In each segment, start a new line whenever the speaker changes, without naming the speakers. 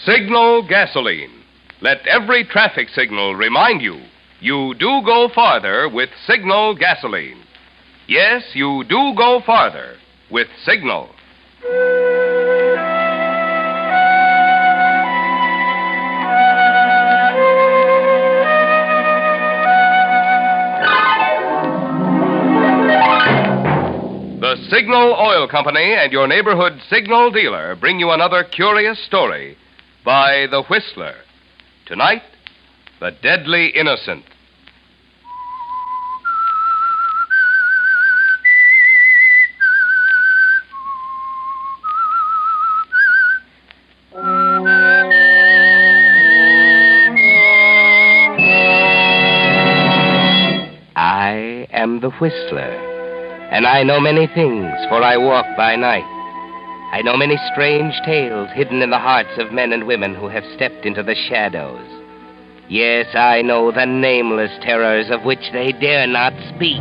Signal gasoline. Let every traffic signal remind you, you do go farther with Signal gasoline. Yes, you do go farther with Signal. The Signal Oil Company and your neighborhood Signal dealer bring you another curious story by The Whistler. Tonight, The Deadly Innocent.
I am the Whistler, and I know many things, for I walk by night. I know many strange tales hidden in the hearts of men and women who have stepped into the shadows. Yes, I know the nameless terrors of which they dare not speak.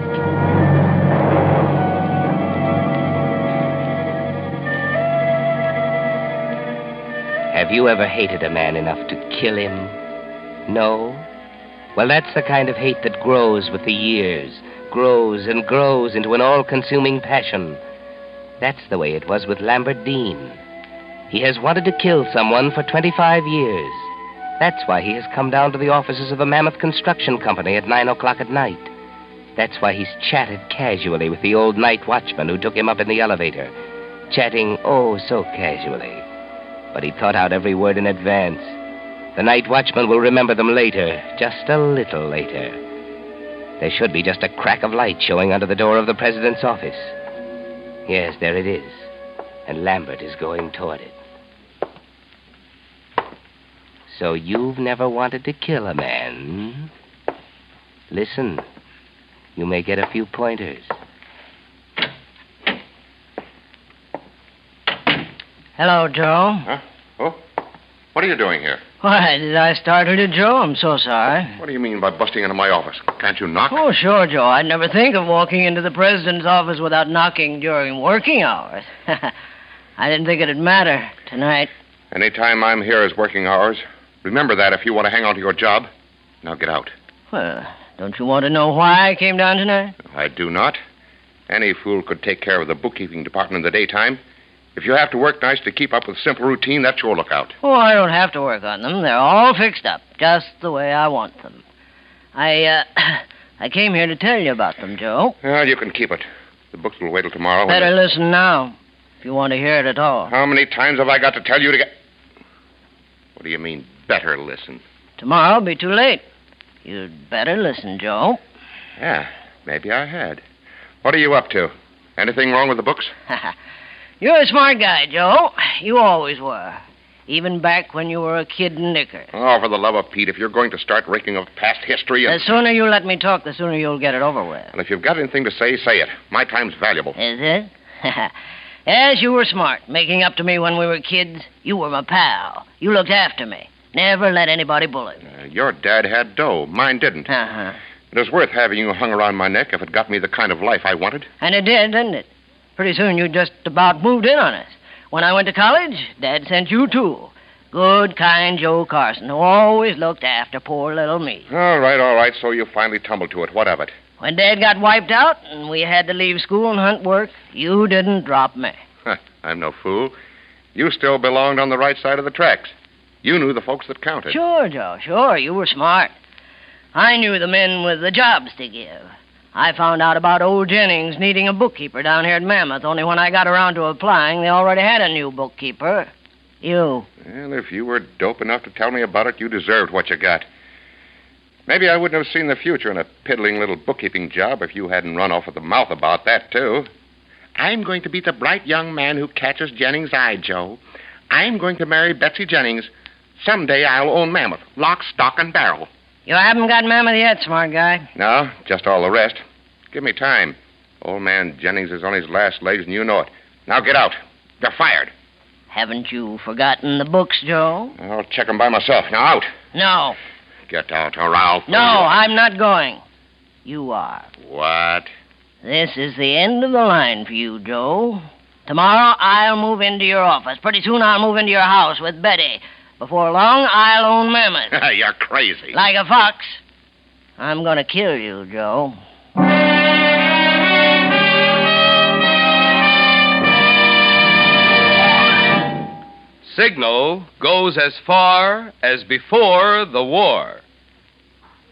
Have you ever hated a man enough to kill him? No? Well, that's the kind of hate that grows with the years, grows and grows into an all-consuming passion. That's the way it was with Lambert Dean. He has wanted to kill someone for 25 years. That's why he has come down to the offices of the Mammoth Construction Company at 9 o'clock at night. That's why he's chatted casually with the old night watchman who took him up in the elevator. Chatting, oh, so casually. But he thought out every word in advance. The night watchman will remember them later, just a little later. There should be just a crack of light showing under the door of the president's office. Yes, there it is. And Lambert is going toward it. So you've never wanted to kill a man? Listen, you may get a few pointers.
Hello, Joe.
Huh? Oh? What are you doing here?
Why, did I startle you, Joe? I'm so sorry.
What do you mean by busting into my office? Can't you knock?
Oh, sure, Joe. I'd never think of walking into the president's office without knocking during working hours. I didn't think it'd matter tonight.
Any time I'm here is working hours. Remember that if you want to hang on to your job. Now get out.
Well, don't you want to know why I came down tonight?
I do not. Any fool could take care of the bookkeeping department in the daytime. If you have to work nights to keep up with simple routine, that's your lookout.
Oh, I don't have to work on them. They're all fixed up, just the way I want them. I came here to tell you about them, Joe.
Well, you can keep it. The books will wait till tomorrow.
Better listen now, if you want to hear it at all.
How many times have I got to tell you to get... What do you mean, better listen?
Tomorrow'll be too late. You'd better listen, Joe.
Yeah, maybe I had. What are you up to? Anything wrong with the books?
You're a smart guy, Joe. You always were. Even back when you were a kid in knickers.
Oh, for the love of Pete, if you're going to start raking of past history and...
The sooner you let me talk, the sooner you'll get it over with.
Well, if you've got anything to say, say it. My time's valuable.
Is it? Yes, you were smart, making up to me when we were kids. You were my pal. You looked after me. Never let anybody bully me.
Your dad had dough. Mine didn't.
Uh-huh.
It was worth having you hung around my neck if it got me the kind of life I wanted.
And it did, didn't it? Pretty soon you just about moved in on us. When I went to college, Dad sent you, too. Good, kind Joe Carson, who always looked after poor little me.
All right, so you finally tumbled to it. What of it?
When Dad got wiped out and we had to leave school and hunt work, you didn't drop me.
I'm no fool. You still belonged on the right side of the tracks. You knew the folks that counted.
Sure, Joe, sure. You were smart. I knew the men with the jobs to give. I found out about old Jennings needing a bookkeeper down here at Mammoth, only when I got around to applying, they already had a new bookkeeper. You.
Well, if you were dope enough to tell me about it, you deserved what you got. Maybe I wouldn't have seen the future in a piddling little bookkeeping job if you hadn't run off at the mouth about that, too. I'm going to be the bright young man who catches Jennings' eye, Joe. I'm going to marry Betsy Jennings. Someday I'll own Mammoth, lock, stock, and barrel.
You haven't got Mammoth yet, smart guy.
No, just all the rest. Give me time. Old man Jennings is on his last legs, and you know it. Now get out. You're fired.
Haven't you forgotten the books, Joe?
I'll check them by myself. Now out.
No.
Get out, or I'll...
No, I'm not going. You are.
What?
This is the end of the line for you, Joe. Tomorrow I'll move into your office. Pretty soon I'll move into your house with Betty. Before long, I'll own Mammoth.
You're crazy.
Like a fox. I'm going to kill you, Joe.
Signal goes as far as before the war.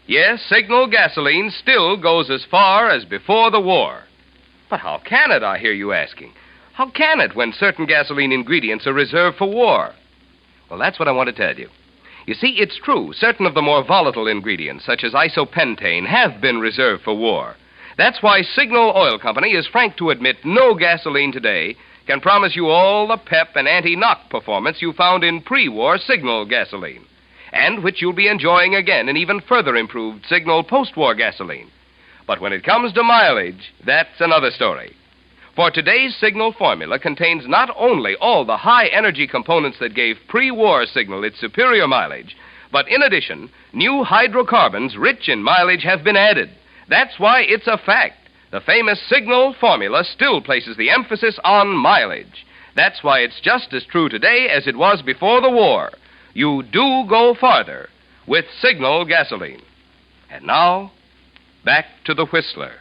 Yes, Signal gasoline still goes as far as before the war. But how can it, I hear you asking? How can it when certain gasoline ingredients are reserved for war? Well, that's what I want to tell you. You see, it's true. Certain of the more volatile ingredients, such as isopentane, have been reserved for war. That's why Signal Oil Company is frank to admit no gasoline today can promise you all the pep and anti-knock performance you found in pre-war Signal gasoline, and which you'll be enjoying again in even further improved Signal post-war gasoline. But when it comes to mileage, that's another story. For today's Signal formula contains not only all the high-energy components that gave pre-war Signal its superior mileage, but in addition, new hydrocarbons rich in mileage have been added. That's why it's a fact. The famous Signal formula still places the emphasis on mileage. That's why it's just as true today as it was before the war. You do go farther with Signal gasoline. And now, back to the Whistler.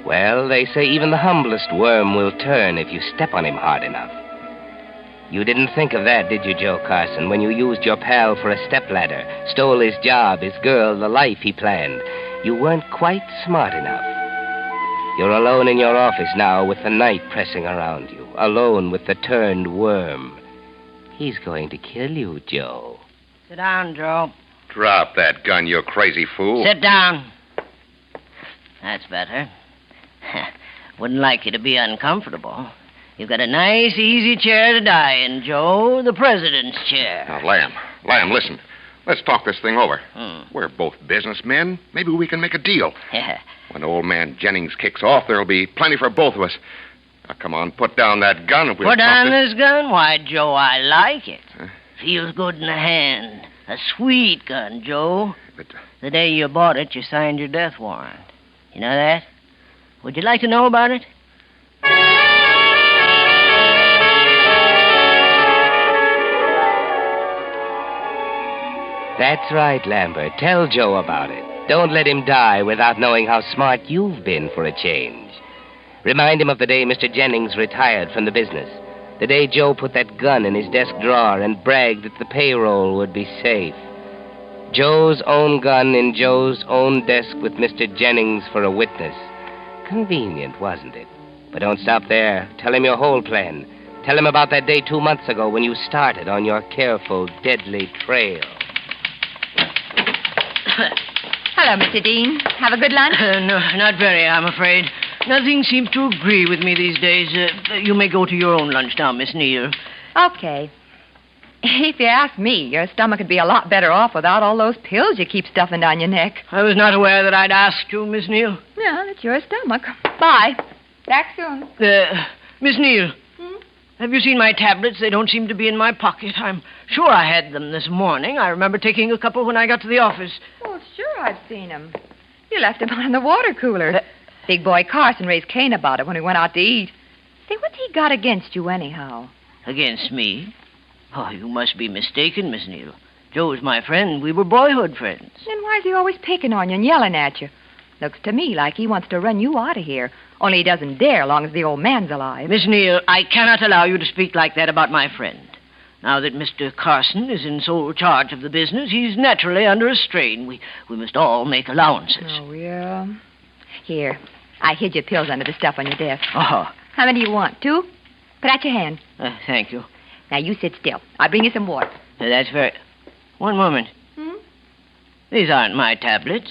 Well, they say even the humblest worm will turn if you step on him hard enough. You didn't think of that, did you, Joe Carson, when you used your pal for a stepladder, stole his job, his girl, the life he planned? You weren't quite smart enough. You're alone in your office now with the night pressing around you, alone with the turned worm. He's going to kill you, Joe.
Sit down, Joe.
Drop that gun, you crazy fool.
Sit down. That's better. Wouldn't like you to be uncomfortable. You've got a nice, easy chair to die in, Joe. The president's chair.
Now, Lamb, listen. Let's talk this thing over. We're both businessmen. Maybe we can make a deal. When old man Jennings kicks off, there'll be plenty for both of us. Now, come on, put down that gun. And we'll
put down
talk
this gun? Why, Joe, I like it. Feels good in the hand. A sweet gun, Joe.
But,
the day you bought it, you signed your death warrant. You know that? Would you like to know about it?
That's right, Lambert. Tell Joe about it. Don't let him die without knowing how smart you've been for a change. Remind him of the day Mr. Jennings retired from the business. The day Joe put that gun in his desk drawer and bragged that the payroll would be safe. Joe's own gun in Joe's own desk with Mr. Jennings for a witness. Convenient, wasn't it? But don't stop there. Tell him your whole plan. Tell him about that day 2 months ago when you started on your careful, deadly trail.
Hello, Mr. Dean. Have a good lunch?
No, not very, I'm afraid. Nothing seems to agree with me these days. You may go to your own lunch now, Miss Neal.
Okay. If you ask me, your stomach would be a lot better off without all those pills you keep stuffing down your neck.
I was not aware that I'd asked you, Miss Neal.
Yeah, it's your stomach. Bye. Back soon.
Miss Neal. Have you seen my tablets? They don't seem to be in my pocket. I'm sure I had them this morning. I remember taking a couple when I got to the office.
Oh, sure, I've seen them. You left them on the water cooler. Big boy Carson raised Cain about it when we went out to eat. Say, what's he got against you anyhow?
Against me? Oh, you must be mistaken, Miss Neal. Joe's my friend. We were boyhood friends.
Then why is he always picking on you and yelling at you? Looks to me like he wants to run you out of here. Only he doesn't dare long as the old man's alive.
Miss Neal, I cannot allow you to speak like that about my friend. Now that Mr. Carson is in sole charge of the business, he's naturally under a strain. We must all make allowances.
Oh, yeah. Here, I hid your pills under the stuff on your desk.
Oh.
How many do you want? 2? Put out your hand.
Thank you.
Now, you sit still. I'll bring you some water.
That's very... One moment. These aren't my tablets.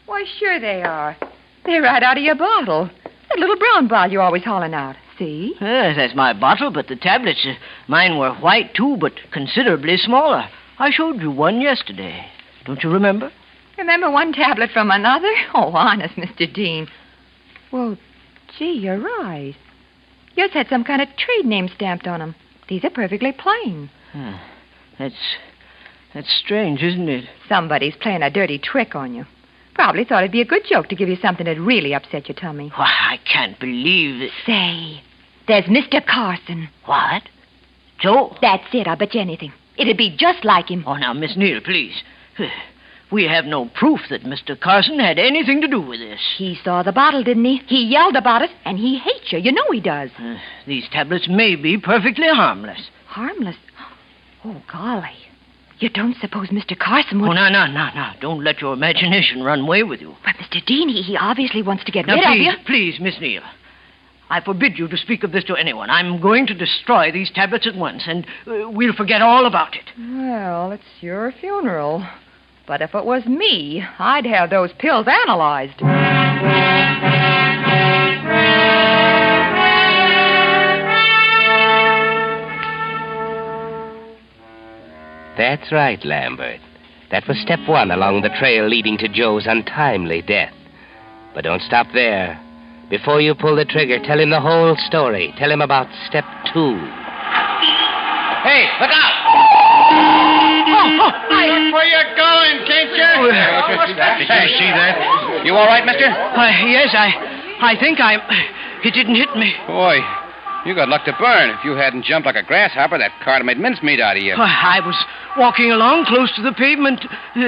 Why, sure they are. They're right out of your bottle. That little brown bottle you're always hauling out. See?
Yes, that's my bottle, but the tablets, mine were white, too, but considerably smaller. I showed you one yesterday. Don't you remember?
Remember one tablet from another? Oh, honest, Mr. Dean. Well, gee, you're right. Yours had some kind of trade name stamped on them. These are perfectly plain.
That's strange, isn't it?
Somebody's playing a dirty trick on you. Probably thought it'd be a good joke to give you something that'd really upset your tummy.
Why, I can't believe it.
Say, there's Mr. Carson.
What? Joe?
That's it, I'll bet you anything. It'd be just like him.
Oh, now, Miss Neal, please. We have no proof that Mr. Carson had anything to do with this.
He saw the bottle, didn't he? He yelled about it, and he hates you. You know he does.
These tablets may be perfectly harmless.
Harmless? Oh, golly. You don't suppose Mr. Carson would...
Oh, no. Don't let your imagination run away with you.
But, Mr. Dean, he obviously wants to get
Now,
rid of you.
Please, Miss Neal. I forbid you to speak of this to anyone. I'm going to destroy these tablets at once, and we'll forget all about it.
Well, it's your funeral. But if it was me, I'd have those pills analyzed.
That's right, Lambert. That was step one along the trail leading to Joe's untimely death. But don't stop there. Before you pull the trigger, tell him the whole story. Tell him about step 2.
Hey, look out! Where you going, can't you? Did you see that? You all right, mister?
Yes, I think it didn't hit me.
Boy, you got luck to burn. If you hadn't jumped like a grasshopper, that car made mincemeat out of you.
I was walking along close to the pavement.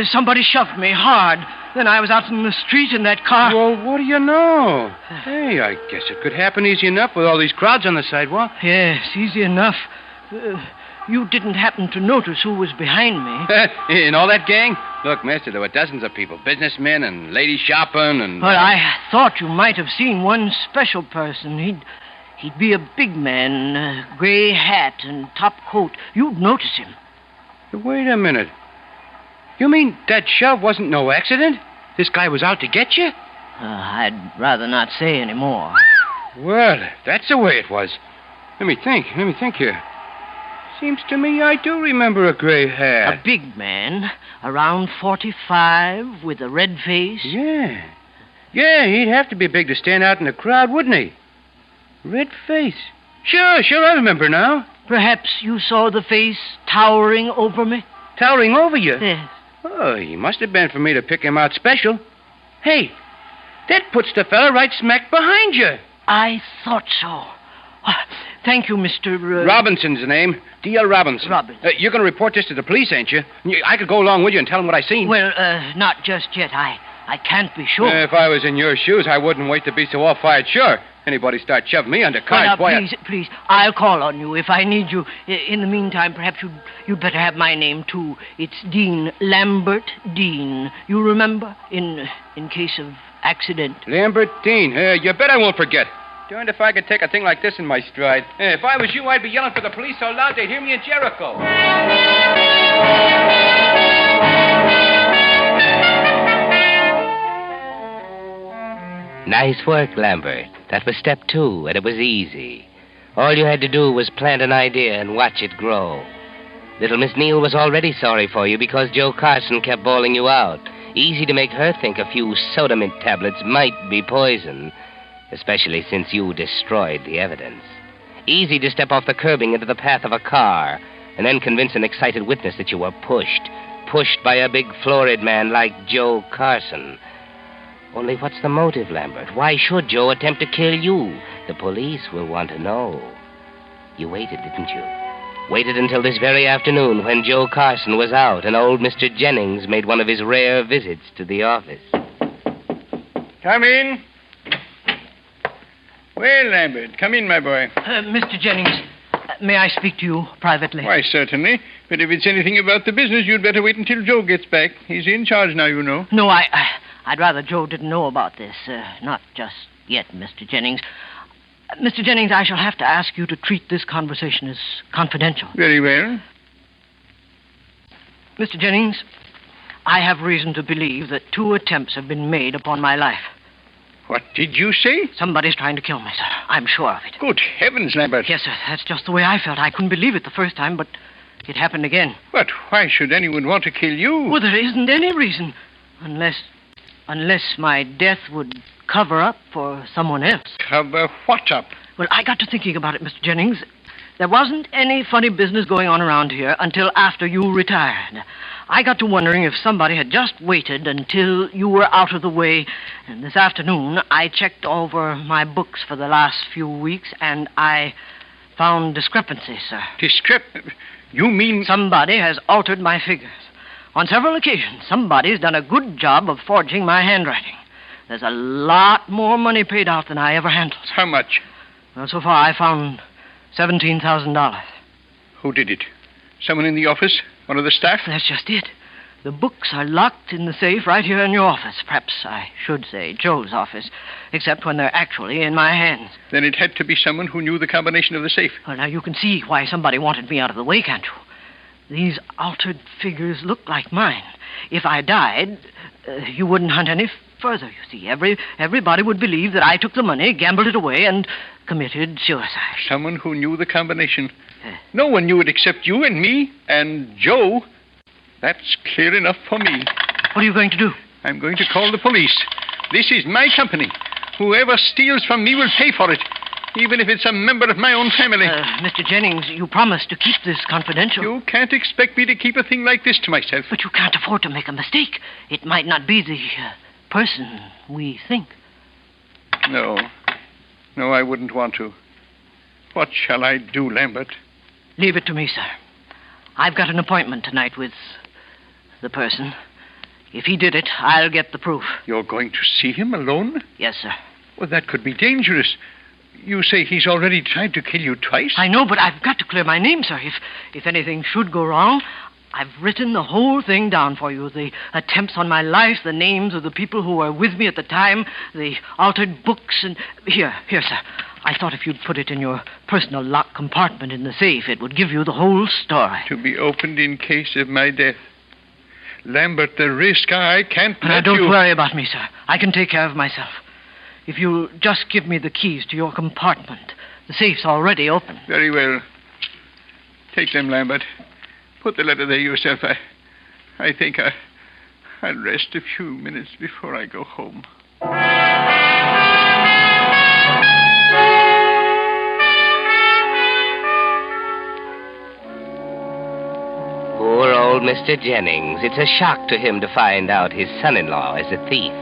Somebody shoved me hard. Then I was out in the street in that car.
Well, what do you know? Hey, I guess it could happen easy enough with all these crowds on the sidewalk.
Yes, easy enough. You didn't happen to notice who was behind me.
In all that gang? Look, mister, there were dozens of people. Businessmen and ladies shopping and...
Well, I thought you might have seen one special person. He'd be a big man, gray hat and top coat. You'd notice him.
Wait a minute. You mean that shove wasn't no accident? This guy was out to get you?
I'd rather not say any more.
Well, if that's the way it was. Let me think here. Seems to me I do remember a gray hat.
A big man, around 45, with a red face.
Yeah, he'd have to be big to stand out in the crowd, wouldn't he? Red face. Sure, I remember now.
Perhaps you saw the face towering over me?
Towering over you?
Yes.
Oh, he must have been for me to pick him out special. Hey, that puts the fella right smack behind you.
I thought so. Thank you, Mr.
Robinson's the name. D.L. Robinson.
Robinson.
You're going to report this to the police, ain't you? I could go along with you and tell them what I seen.
Well, not just yet. I can't be sure.
If I was in your shoes, I wouldn't wait to be so all-fired sure. Anybody start shoving me under cars, boy.
Please, I'll call on you if I need you. In the meantime, perhaps you'd better have my name, too. It's Dean, Lambert Dean. You remember? In case of accident.
Lambert Dean. You bet I won't forget. Darned if I could take a thing like this in my stride. If I was you, I'd be yelling for the police so loud they'd hear me in Jericho.
Nice work, Lambert. That was step 2, and it was easy. All you had to do was plant an idea and watch it grow. Little Miss Neal was already sorry for you because Joe Carson kept bawling you out. Easy to make her think a few soda mint tablets might be poison, especially since you destroyed the evidence. Easy to step off the curbing into the path of a car and then convince an excited witness that you were pushed by a big florid man like Joe Carson. Only what's the motive, Lambert? Why should Joe attempt to kill you? The police will want to know. You waited, didn't you? Waited until this very afternoon when Joe Carson was out and old Mr. Jennings made one of his rare visits to the office.
Come in. Well, Lambert, come in, my boy.
Mr. Jennings, may I speak to you privately?
Why, certainly. But if it's anything about the business, you'd better wait until Joe gets back. He's in charge now, you know.
No, I'd rather Joe didn't know about this. Not just yet, Mr. Jennings. Mr. Jennings, I shall have to ask you to treat this conversation as confidential.
Very well.
Mr. Jennings, I have reason to believe that 2 attempts have been made upon my life.
What did you say?
Somebody's trying to kill me, sir. I'm sure of it.
Good heavens, Lambert.
Yes, sir. That's just the way I felt. I couldn't believe it the first time, but it happened again.
But why should anyone want to kill you?
Well, there isn't any reason. Unless my death would cover up for someone else.
Cover what up?
Well, I got to thinking about it, Mr. Jennings. There wasn't any funny business going on around here until after you retired. I got to wondering if somebody had just waited until you were out of the way. And this afternoon, I checked over my books for the last few weeks, and I found discrepancies, sir.
You mean...
Somebody has altered my figures. On several occasions, somebody's done a good job of forging my handwriting. There's a lot more money paid out than I ever handled.
How much?
Well, so far, I found $17,000.
Who did it? Someone in the office? One of the staff?
That's just it. The books are locked in the safe right here in your office. Perhaps I should say Joe's office, except when they're actually in my hands.
Then it had to be someone who knew the combination of the safe.
Well, now you can see why somebody wanted me out of the way, can't you? These altered figures look like mine. If I died, you wouldn't hunt any further, you see. Everybody would believe that I took the money, gambled it away, and committed suicide.
Someone who knew the combination. No one knew it except you and me and Joe. That's clear enough for me.
What are you going to do?
I'm going to call the police. This is my company. Whoever steals from me will pay for it, even if it's a member of my own family.
Mr. Jennings, you promised to keep this confidential.
You can't expect me to keep a thing like this to myself.
But you can't afford to make a mistake. It might not be the person we think.
No, I wouldn't want to. What shall I do, Lambert?
Leave it to me, sir. I've got an appointment tonight with the person. If he did it, I'll get the proof.
You're going to see him alone?
Yes, sir.
Well, that could be dangerous. You say he's already tried to kill you twice?
I know, but I've got to clear my name, sir. If anything should go wrong, I've written the whole thing down for you. The attempts on my life, the names of the people who were with me at the time, the altered books, and... Here, sir. I thought if you'd put it in your personal locked compartment in the safe, it would give you the whole story.
To be opened in case of my death. Lambert, the risk, I can't let you...
Don't worry about me, sir. I can take care of myself. If you'll just give me the keys to your compartment. The safe's already open.
Very well. Take them, Lambert. Put the letter there yourself. I think I'll rest a few minutes before I go home.
Poor old Mr. Jennings. It's a shock to him to find out his son-in-law is a thief.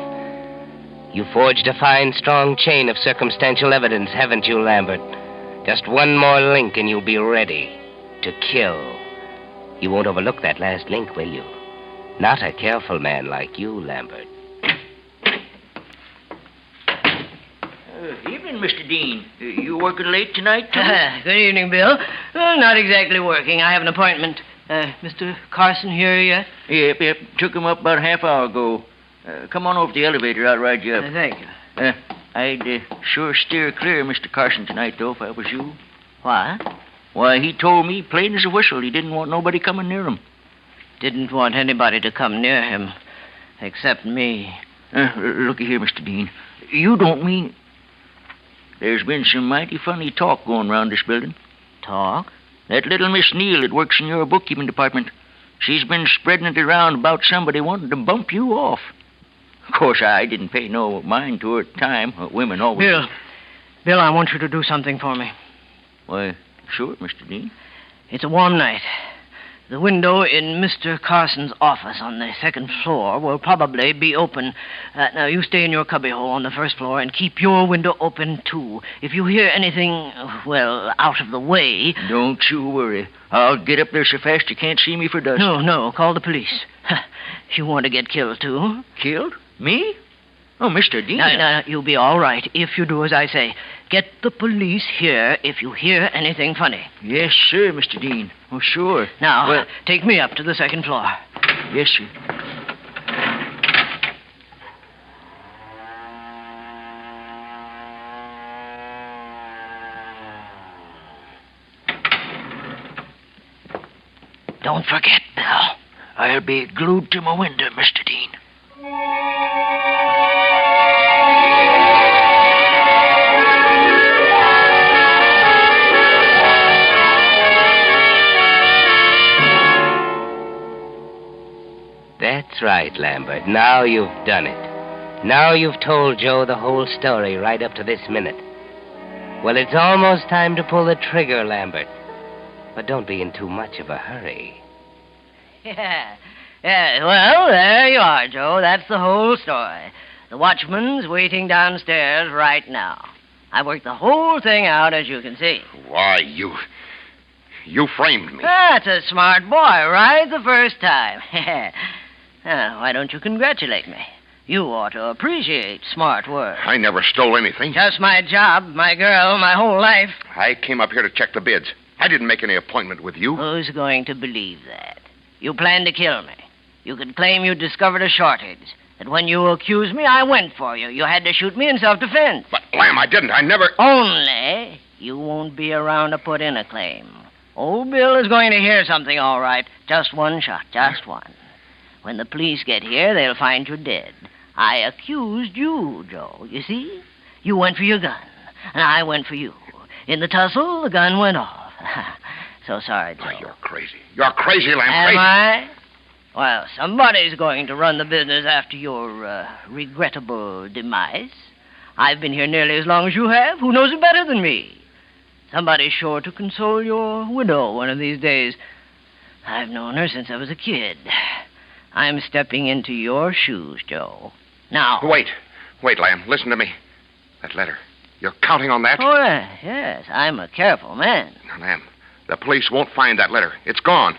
You forged a fine, strong chain of circumstantial evidence, haven't you, Lambert? Just one more link and you'll be ready to kill. You won't overlook that last link, will you? Not a careful man like you, Lambert.
Evening, Mr. Dean. You working late tonight, too?
Good evening, Bill. Well, not exactly working. I have an appointment. Mr. Carson here yet?
Yep. Took him up about a half hour ago. Come on over to the elevator. I'll ride you up.
Thank you.
I'd sure steer clear of Mr. Carson tonight, though, if I was you.
What?
Why, he told me, plain as a whistle, he didn't want nobody coming near him.
Didn't want anybody to come near him, except me.
Looky here, Mr. Dean. You don't mean... There's been some mighty funny talk going round this building.
Talk?
That little Miss Neal that works in your bookkeeping department. She's been spreading it around about somebody wanting to bump you off. Of course, I didn't pay no mind to her at the time. Women always...
Bill, I want you to do something for me.
Why, sure, Mr. Dean.
It's a warm night. The window in Mr. Carson's office on the second floor will probably be open. Now, you stay in your cubbyhole on the first floor and keep your window open, too. If you hear anything, well, out of the way...
Don't you worry. I'll get up there so fast you can't see me for dust.
No. Call the police. You want to get killed, too?
Killed? Me? Oh, Mr. Dean.
No, you'll be all right if you do as I say. Get the police here if you hear anything funny.
Yes, sir, Mr. Dean. Oh, sure.
Now, take me up to the second floor.
Yes, sir.
Don't forget, Bill.
I'll be glued to my window, Mr. Dean.
That's right, Lambert. Now you've done it. Now you've told Joe the whole story right up to this minute. Well, it's almost time to pull the trigger, Lambert. But don't be in too much of a hurry.
Yeah. Well, there you are, Joe. That's the whole story. The watchman's waiting downstairs right now. I worked the whole thing out, as you can see.
Why, you framed me.
That's a smart boy, right the first time. Why don't you congratulate me? You ought to appreciate smart work.
I never stole anything.
Just my job, my girl, my whole life.
I came up here to check the bids. I didn't make any appointment with you.
Who's going to believe that? You planned to kill me. You could claim you discovered a shortage. That when you accused me, I went for you. You had to shoot me in self-defense.
But, Lamb, I didn't. I never...
Only you won't be around to put in a claim. Old Bill is going to hear something, all right. Just one shot, just one. When the police get here, they'll find you dead. I accused you, Joe, you see? You went for your gun, and I went for you. In the tussle, the gun went off. So sorry, Joe.
Oh, you're crazy. You're crazy, Lamb.
Am
Crazy.
I? Well, somebody's going to run the business after your regrettable demise. I've been here nearly as long as you have. Who knows it better than me? Somebody's sure to console your widow one of these days. I've known her since I was a kid. I'm stepping into your shoes, Joe. Now...
Wait, Lamb. Listen to me. That letter. You're counting on that?
Oh, yes. I'm a careful man.
Now, Lamb, the police won't find that letter. It's gone.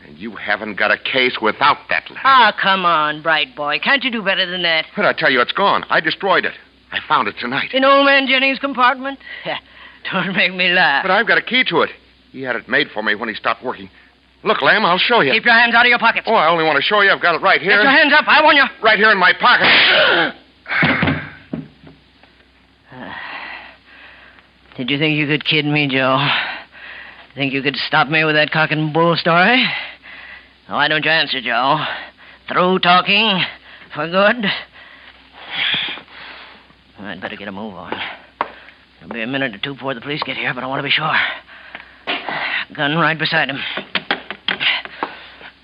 And you haven't got a case without that letter.
Ah, come on, bright boy. Can't you do better than that?
But I tell you, it's gone. I destroyed it. I found it tonight.
In old man Jennings' compartment? Don't make me laugh.
But I've got a key to it. He had it made for me when he stopped working. Look, Lamb, I'll show you.
Keep your hands out of your pockets.
Oh, I only want to show you. I've got it right here.
Get your hands up. I warn you.
Right here in my pocket.
Did you think you could kid me, Joe? Think you could stop me with that cock and bull story? Why don't you answer, Joe? Through talking for good? I'd better get a move on. It'll be a minute or two before the police get here, but I want to be sure. Gun right beside him.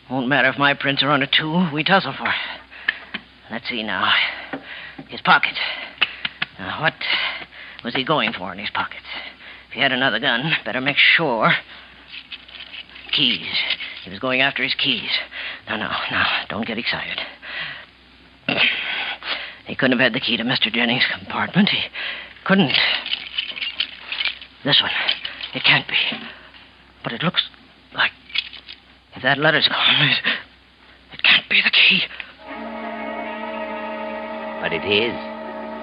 Won't matter if my prints are on it, too. We tussle for it. Let's see now. His pocket. Now, what was he going for in his pockets? If he had another gun, better make sure. Keys. He was going after his keys. Now, don't get excited. He couldn't have had the key to Mr. Jennings' compartment. He couldn't. This one. It can't be. But it looks like... If that letter's gone, it can't be the key.
But it is.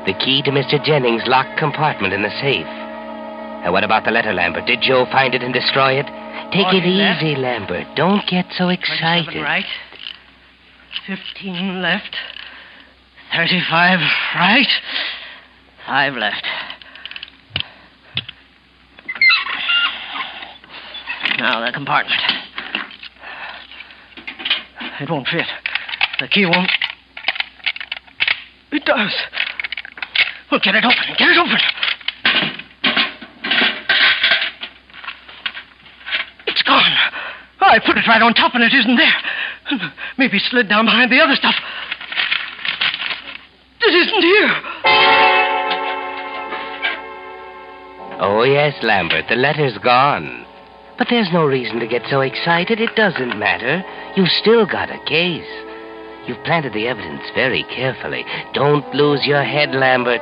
The key to Mr. Jennings' locked compartment in the safe. Now, what about the letter, Lambert? Did Joe find it and destroy it? Take it easy, Lambert. Don't get so excited.
27 right. 15 left. 35 right. 5 left. Now, the compartment. It won't fit. The key won't. It does. Well, get it open. Get it open. It's gone. I put it right on top and it isn't there. Maybe it slid down behind the other stuff. It isn't here.
Oh, yes, Lambert. The letter's gone. But there's no reason to get so excited. It doesn't matter. You've still got a case. You've planted the evidence very carefully. Don't lose your head, Lambert.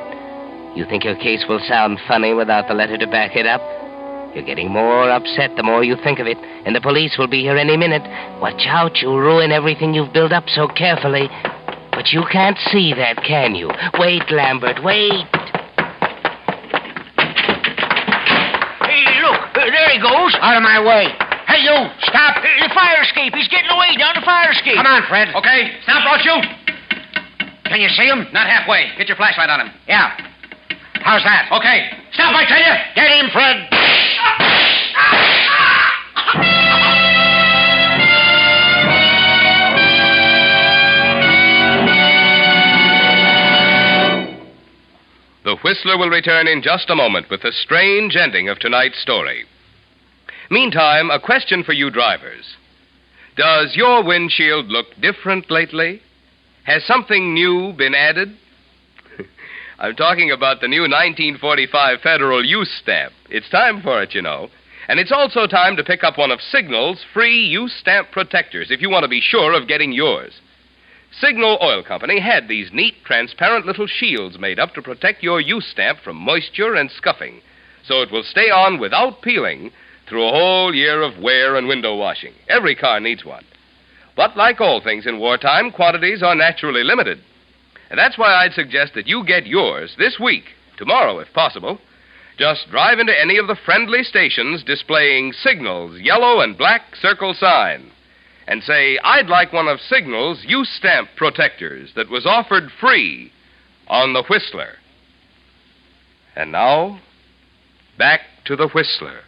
You think your case will sound funny without the letter to back it up? You're getting more upset the more you think of it, and the police will be here any minute. Watch out, you'll ruin everything you've built up so carefully. But you can't see that, can you? Wait, Lambert, wait.
Hey, look, there he goes.
Out of my way. Hey, you, stop.
The fire escape. He's getting away down the fire escape.
Come on, Fred.
Okay, stop, don't shoot.
Can you see him?
Not halfway. Get your flashlight on him.
Yeah. How's that?
Okay, stop, I tell you.
Get him, Fred.
The Whistler will return in just a moment with the strange ending of tonight's story. Meantime, a question for you drivers. Does your windshield look different lately? Has something new been added? I'm talking about the new 1945 Federal Use Stamp. It's time for it, you know. And it's also time to pick up one of Signal's free use stamp protectors if you want to be sure of getting yours. Signal Oil Company had these neat, transparent little shields made up to protect your use stamp from moisture and scuffing, so it will stay on without peeling through a whole year of wear and window washing. Every car needs one. But like all things in wartime, quantities are naturally limited. And that's why I'd suggest that you get yours this week, tomorrow if possible. Just drive into any of the friendly stations displaying Signal's yellow and black circle sign and say, I'd like one of Signal's use stamp protectors that was offered free on the Whistler. And now, back to the Whistler.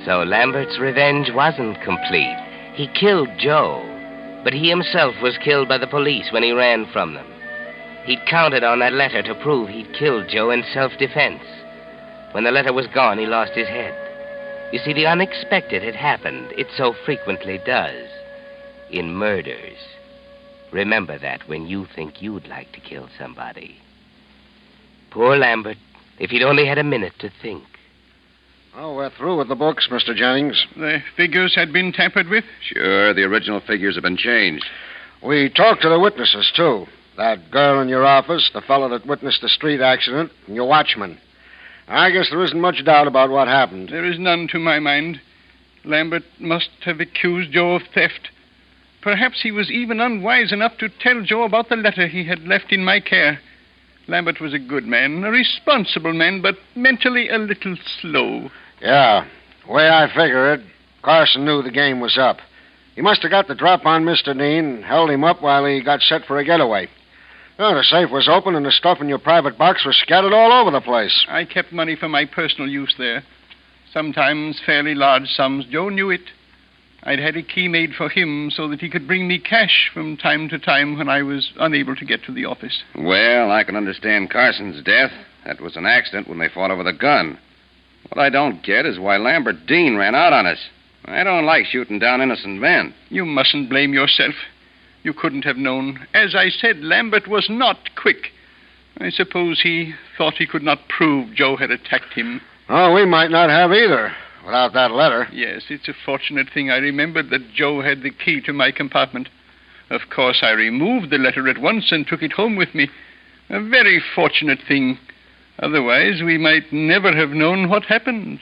So Lambert's revenge wasn't complete. He killed Joe, but he himself was killed by the police when he ran from them. He'd counted on that letter to prove he'd killed Joe in self-defense. When the letter was gone, he lost his head. You see, the unexpected had happened. It so frequently does. In murders. Remember that when you think you'd like to kill somebody. Poor Lambert, if he'd only had a minute to think.
Oh, we're through with the books, Mr. Jennings.
The figures had been tampered with?
Sure, the original figures have been changed.
We talked to the witnesses, too. That girl in your office, the fellow that witnessed the street accident, and your watchman. I guess there isn't much doubt about what happened.
There is none to my mind. Lambert must have accused Joe of theft. Perhaps he was even unwise enough to tell Joe about the letter he had left in my care. Lambert was a good man, a responsible man, but mentally a little slow.
Yeah. The way I figure it, Carson knew the game was up. He must have got the drop on Mr. Dean and held him up while he got set for a getaway. Oh, the safe was open and the stuff in your private box was scattered all over the place.
I kept money for my personal use there. Sometimes fairly large sums. Joe knew it. I'd had a key made for him so that he could bring me cash from time to time when I was unable to get to the office.
Well, I can understand Carson's death. That was an accident when they fought over the gun. What I don't get is why Lambert Dean ran out on us. I don't like shooting down innocent men.
You mustn't blame yourself. You couldn't have known. As I said, Lambert was not quick. I suppose he thought he could not prove Joe had attacked him.
Oh, we might not have either, without that letter.
Yes, it's a fortunate thing I remembered that Joe had the key to my compartment. Of course, I removed the letter at once and took it home with me. A very fortunate thing. Otherwise, we might never have known what happened.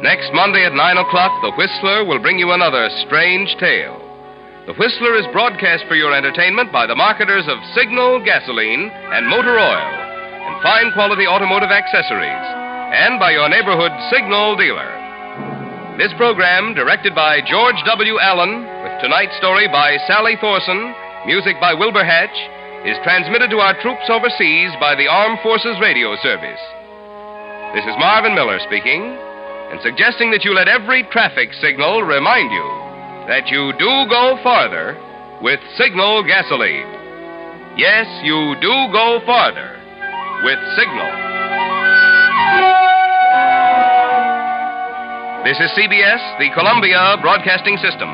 Next Monday at 9 o'clock, The Whistler will bring you another strange tale. The Whistler is broadcast for your entertainment by the marketers of Signal gasoline and motor oil and fine quality automotive accessories, and by your neighborhood Signal dealer. This program, directed by George W. Allen, with tonight's story by Sally Thorson, music by Wilbur Hatch, is transmitted to our troops overseas by the Armed Forces Radio Service. This is Marvin Miller speaking, and suggesting that you let every traffic signal remind you that you do go farther with Signal gasoline. Yes, you do go farther with Signal. This is CBS, the Columbia Broadcasting System.